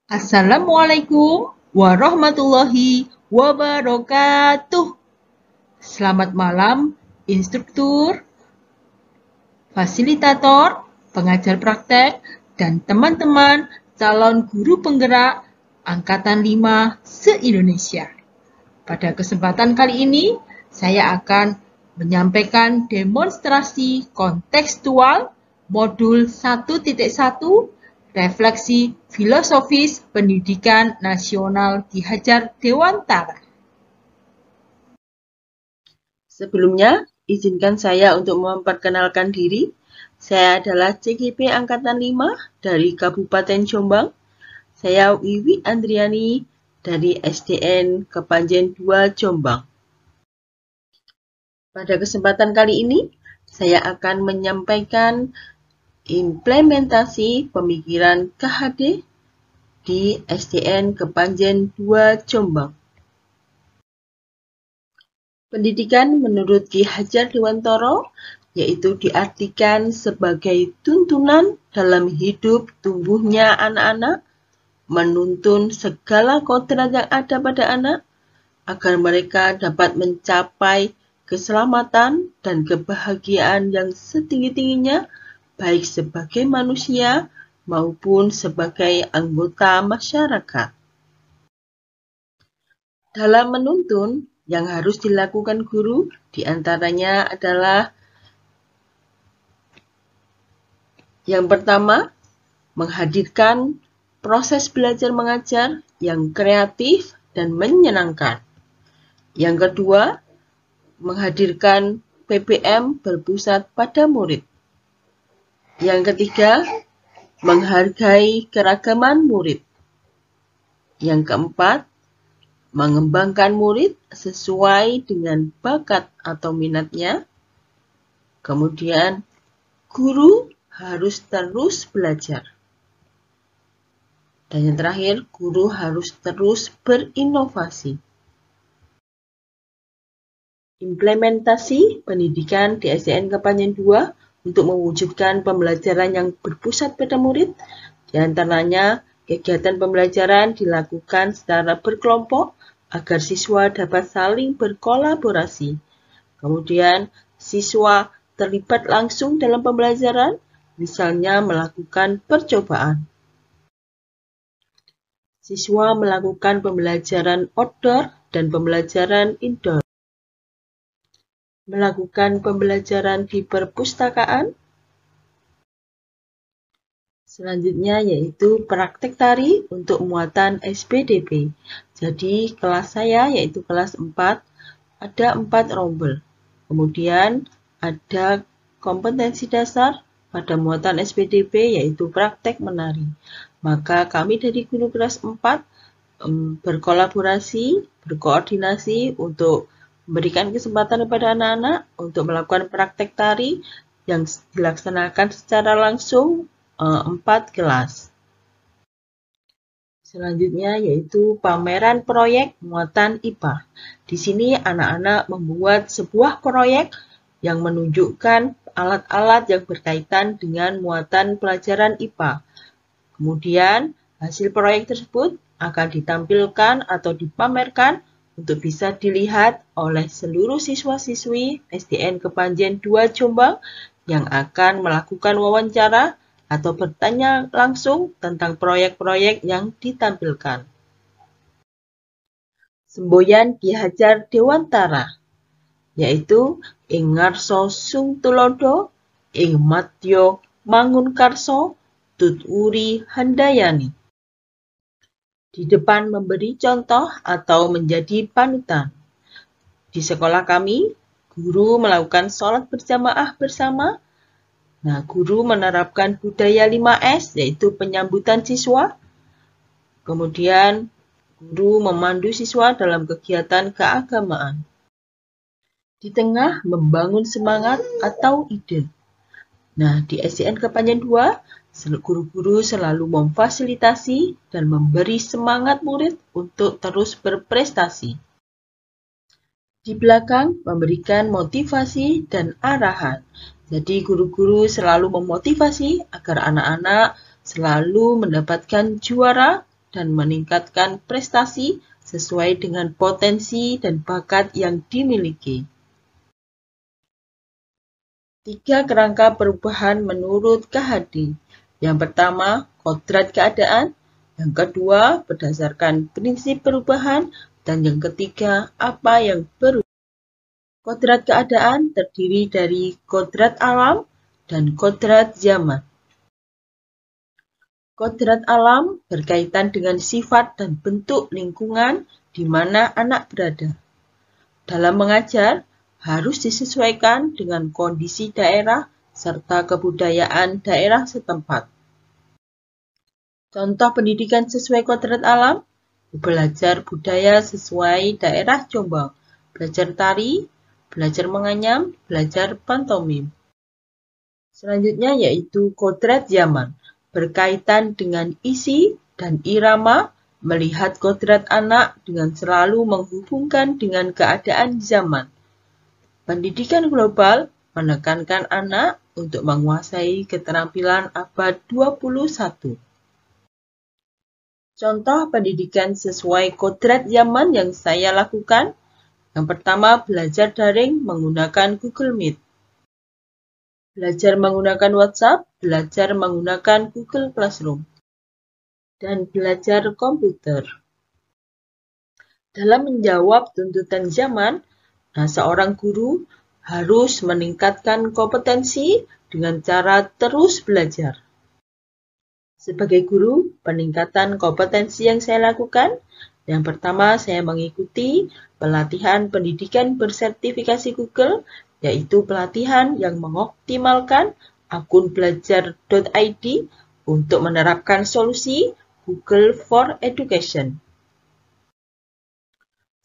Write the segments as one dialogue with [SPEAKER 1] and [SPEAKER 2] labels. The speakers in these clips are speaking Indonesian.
[SPEAKER 1] Assalamualaikum warahmatullahi wabarakatuh. Selamat malam, instruktur, fasilitator, pengajar praktek, dan teman-teman calon guru penggerak Angkatan 5 se-Indonesia. Pada kesempatan kali ini, saya akan menyampaikan demonstrasi kontekstual modul 1.1 Refleksi Filosofis Pendidikan Nasional Ki Hajar Dewantara.
[SPEAKER 2] Sebelumnya, izinkan saya untuk memperkenalkan diri. Saya adalah CGP Angkatan 5 dari Kabupaten Jombang. Saya Wiwi Andriani dari SDN Kepanjen 2 Jombang. Pada kesempatan kali ini, saya akan menyampaikan implementasi pemikiran KHD di SDN Kepanjen 2 Jombang. Pendidikan menurut Ki Hajar Dewantara yaitu diartikan sebagai tuntunan dalam hidup tumbuhnya anak-anak, menuntun segala kodrat yang ada pada anak, agar mereka dapat mencapai keselamatan dan kebahagiaan yang setinggi-tingginya, baik sebagai manusia maupun sebagai anggota masyarakat. Dalam menuntun, yang harus dilakukan guru diantaranya adalah yang pertama, menghadirkan proses belajar mengajar yang kreatif dan menyenangkan. Yang kedua, menghadirkan PPM berpusat pada murid. Yang ketiga, menghargai keragaman murid. Yang keempat, mengembangkan murid sesuai dengan bakat atau minatnya. Kemudian, guru harus terus belajar. Dan yang terakhir, guru harus terus berinovasi. Implementasi pendidikan di SDN Kepanjen 2 untuk mewujudkan pembelajaran yang berpusat pada murid, di antaranya kegiatan pembelajaran dilakukan secara berkelompok agar siswa dapat saling berkolaborasi. Kemudian, siswa terlibat langsung dalam pembelajaran, misalnya melakukan percobaan. Siswa melakukan pembelajaran outdoor dan pembelajaran indoor. Melakukan pembelajaran di perpustakaan. Selanjutnya yaitu praktek tari untuk muatan SPDP. Jadi kelas saya yaitu kelas 4 ada 4 rombel. Kemudian ada kompetensi dasar pada muatan SPDP yaitu praktek menari. Maka kami dari guru kelas 4 berkolaborasi, berkoordinasi untuk memberikan kesempatan kepada anak-anak untuk melakukan praktek tari yang dilaksanakan secara langsung 4 kelas. Selanjutnya yaitu pameran proyek muatan IPA. Di sini anak-anak membuat sebuah proyek yang menunjukkan alat-alat yang berkaitan dengan muatan pelajaran IPA. Kemudian hasil proyek tersebut akan ditampilkan atau dipamerkan untuk bisa dilihat oleh seluruh siswa-siswi SDN Kepanjen 2 Jombang yang akan melakukan wawancara atau bertanya langsung tentang proyek-proyek yang ditampilkan. Semboyan Ki Hajar Dewantara, yaitu ing ngarsa sung tulodo, ing madya mangunkarsa, tuturi handayani. Di depan memberi contoh atau menjadi panutan. Di sekolah kami, guru melakukan sholat berjamaah bersama. Nah, guru menerapkan budaya 5S, yaitu penyambutan siswa. Kemudian, guru memandu siswa dalam kegiatan keagamaan. Di tengah, membangun semangat atau ide. Nah, di SDN Kepanjen 2, guru-guru selalu memfasilitasi dan memberi semangat murid untuk terus berprestasi. Di belakang, memberikan motivasi dan arahan. Jadi guru-guru selalu memotivasi agar anak-anak selalu mendapatkan juara dan meningkatkan prestasi sesuai dengan potensi dan bakat yang dimiliki. 3 kerangka perubahan menurut KHD. Yang pertama, kodrat keadaan. Yang kedua, berdasarkan prinsip perubahan. Dan yang ketiga, apa yang berubah. Kodrat keadaan terdiri dari kodrat alam dan kodrat zaman. Kodrat alam berkaitan dengan sifat dan bentuk lingkungan di mana anak berada. Dalam mengajar, harus disesuaikan dengan kondisi daerah serta kebudayaan daerah setempat. Contoh pendidikan sesuai kodrat alam, belajar budaya sesuai daerah Jombang, belajar tari, belajar menganyam, belajar pantomim. Selanjutnya yaitu kodrat zaman, berkaitan dengan isi dan irama, melihat kodrat anak dengan selalu menghubungkan dengan keadaan zaman. Pendidikan global menekankan anak untuk menguasai keterampilan abad 21. Contoh pendidikan sesuai kodrat zaman yang saya lakukan. Yang pertama, belajar daring menggunakan Google Meet. Belajar menggunakan WhatsApp, belajar menggunakan Google Classroom. Dan belajar komputer. Dalam menjawab tuntutan zaman, seorang guru harus meningkatkan kompetensi dengan cara terus belajar. Sebagai guru, peningkatan kompetensi yang saya lakukan, yang pertama saya mengikuti pelatihan pendidikan bersertifikasi Google, yaitu pelatihan yang mengoptimalkan akun belajar.id untuk menerapkan solusi Google for Education.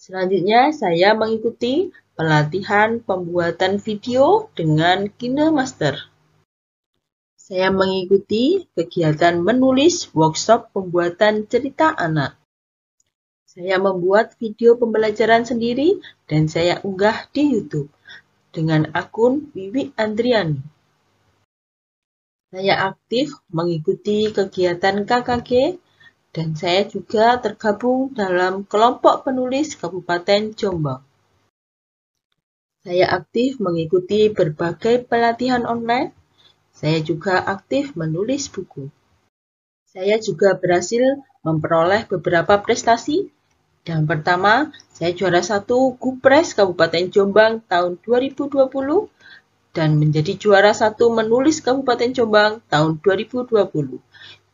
[SPEAKER 2] Selanjutnya, saya mengikuti pelatihan pembuatan video dengan KineMaster. Saya mengikuti kegiatan menulis workshop pembuatan cerita anak. Saya membuat video pembelajaran sendiri dan saya unggah di YouTube dengan akun Wiwi Andriani. Saya aktif mengikuti kegiatan KKG dan saya juga tergabung dalam kelompok penulis Kabupaten Jombang. Saya aktif mengikuti berbagai pelatihan online. Saya juga aktif menulis buku. Saya juga berhasil memperoleh beberapa prestasi. Yang pertama, saya juara 1 Gupres Kabupaten Jombang tahun 2020 dan menjadi juara 1 menulis Kabupaten Jombang tahun 2020.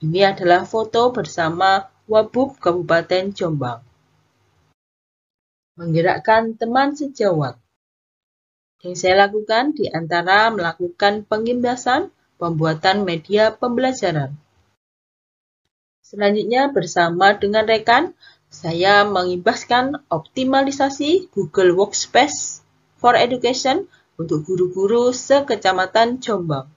[SPEAKER 2] Ini adalah foto bersama Wabub Kabupaten Jombang. Menggerakkan teman sejawat. Yang saya lakukan di antara melakukan pengimbasan pembuatan media pembelajaran. Selanjutnya bersama dengan rekan, saya mengimbaskan optimalisasi Google Workspace for Education untuk guru-guru sekecamatan Jombang.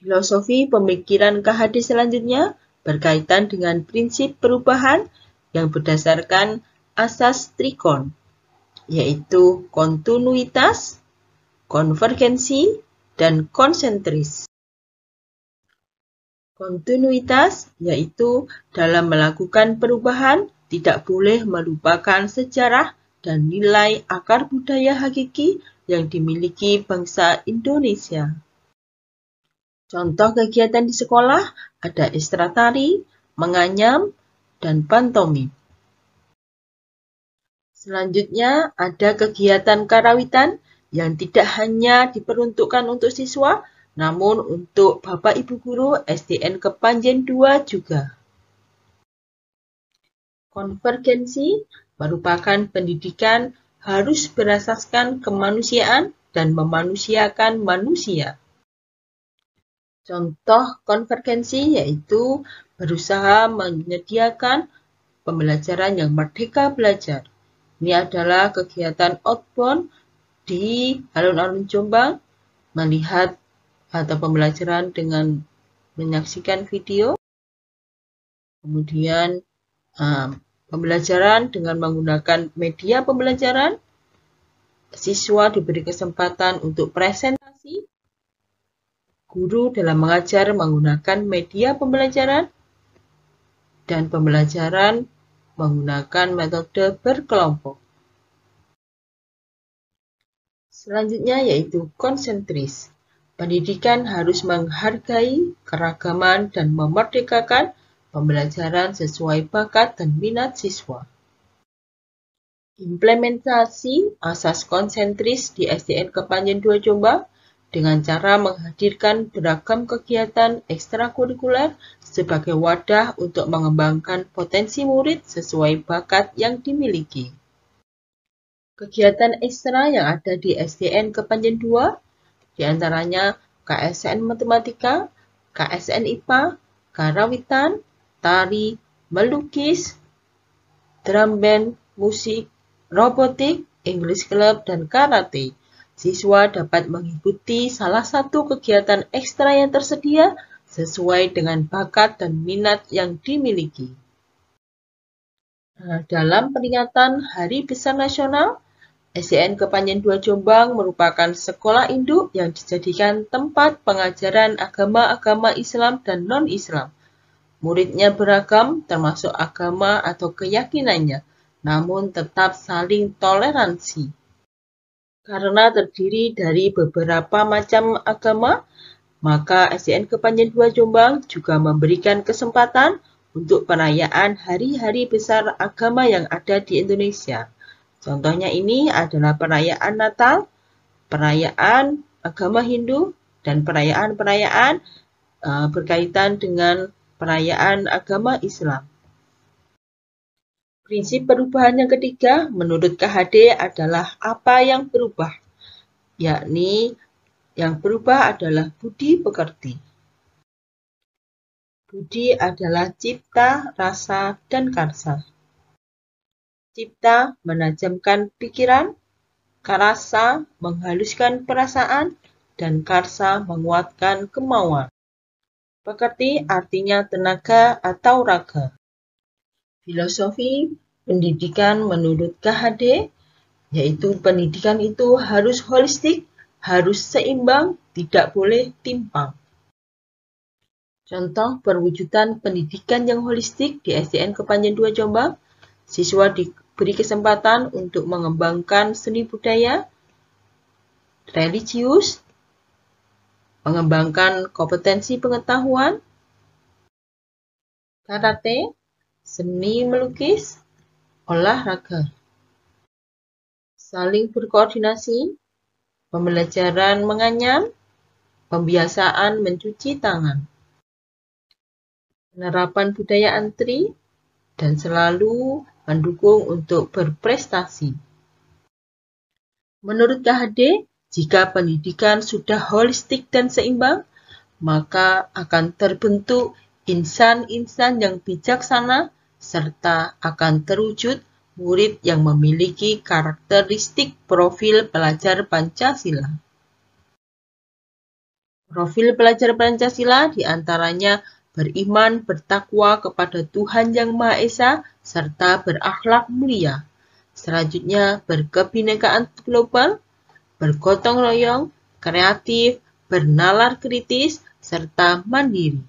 [SPEAKER 2] Filosofi pemikiran KHD selanjutnya berkaitan dengan prinsip perubahan yang berdasarkan asas trikon, yaitu kontinuitas, konvergensi, dan konsentris. Kontinuitas yaitu dalam melakukan perubahan tidak boleh melupakan sejarah dan nilai akar budaya hakiki yang dimiliki bangsa Indonesia. Contoh kegiatan di sekolah ada ekstra tari, menganyam, dan pantomim. Selanjutnya ada kegiatan karawitan yang tidak hanya diperuntukkan untuk siswa, namun untuk Bapak Ibu Guru SDN Kepanjen 2 juga. Konvergensi merupakan pendidikan harus berasaskan kemanusiaan dan memanusiakan manusia. Contoh konvergensi yaitu berusaha menyediakan pembelajaran yang merdeka belajar. Ini adalah kegiatan outbound di alun-alun Jombang, melihat atau pembelajaran dengan menyaksikan video, kemudian pembelajaran dengan menggunakan media pembelajaran, siswa diberi kesempatan untuk presentasi, guru dalam mengajar menggunakan media pembelajaran, dan pembelajaran menggunakan metode berkelompok. Selanjutnya yaitu konsentris. Pendidikan harus menghargai keragaman dan memerdekakan pembelajaran sesuai bakat dan minat siswa. Implementasi asas konsentris di SDN Kepanjen 2 Jombang dengan cara menghadirkan beragam kegiatan ekstrakurikuler sebagai wadah untuk mengembangkan potensi murid sesuai bakat yang dimiliki. Kegiatan ekstra yang ada di SDN Kepanjen 2 di antaranya KSN Matematika, KSN IPA, Karawitan, tari, melukis, drum band, musik, robotik, English Club, dan karate. Siswa dapat mengikuti salah satu kegiatan ekstra yang tersedia sesuai dengan bakat dan minat yang dimiliki. Dalam peringatan Hari Besar Nasional, SDN Kepanjen 2 Jombang merupakan sekolah induk yang dijadikan tempat pengajaran agama-agama Islam dan non-Islam. Muridnya beragam termasuk agama atau keyakinannya, namun tetap saling toleransi. Karena terdiri dari beberapa macam agama, maka SDN Kepanjen 2 Jombang juga memberikan kesempatan untuk perayaan hari-hari besar agama yang ada di Indonesia. Contohnya ini adalah perayaan Natal, perayaan agama Hindu, dan perayaan-perayaan berkaitan dengan perayaan agama Islam. Prinsip perubahan yang ketiga menurut KHD adalah apa yang berubah, yakni yang berubah adalah budi pekerti. Budi adalah cipta, rasa, dan karsa. Cipta menajamkan pikiran, karasa menghaluskan perasaan, dan karsa menguatkan kemauan. Pekerti artinya tenaga atau raga. Filosofi pendidikan menurut KHD, yaitu pendidikan itu harus holistik, harus seimbang, tidak boleh timpang. Contoh perwujudan pendidikan yang holistik di SDN Kepanjen 2 Jombang, siswa diberi kesempatan untuk mengembangkan seni budaya, religius, mengembangkan kompetensi pengetahuan, karate, seni melukis, olahraga, saling berkoordinasi, pembelajaran menganyam, pembiasaan mencuci tangan, penerapan budaya antri, dan selalu mendukung untuk berprestasi. Menurut KHD, jika pendidikan sudah holistik dan seimbang, maka akan terbentuk insan-insan yang bijaksana serta akan terwujud murid yang memiliki karakteristik profil pelajar Pancasila. Profil pelajar Pancasila diantaranya beriman, bertakwa kepada Tuhan Yang Maha Esa, serta berakhlak mulia. Selanjutnya, berkebinekaan global, bergotong royong, kreatif, bernalar kritis, serta mandiri.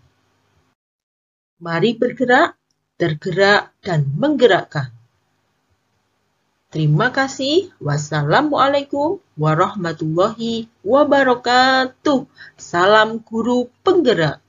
[SPEAKER 2] Mari bergerak, tergerak, dan menggerakkan. Terima kasih. Wassalamualaikum warahmatullahi wabarakatuh. Salam guru penggerak.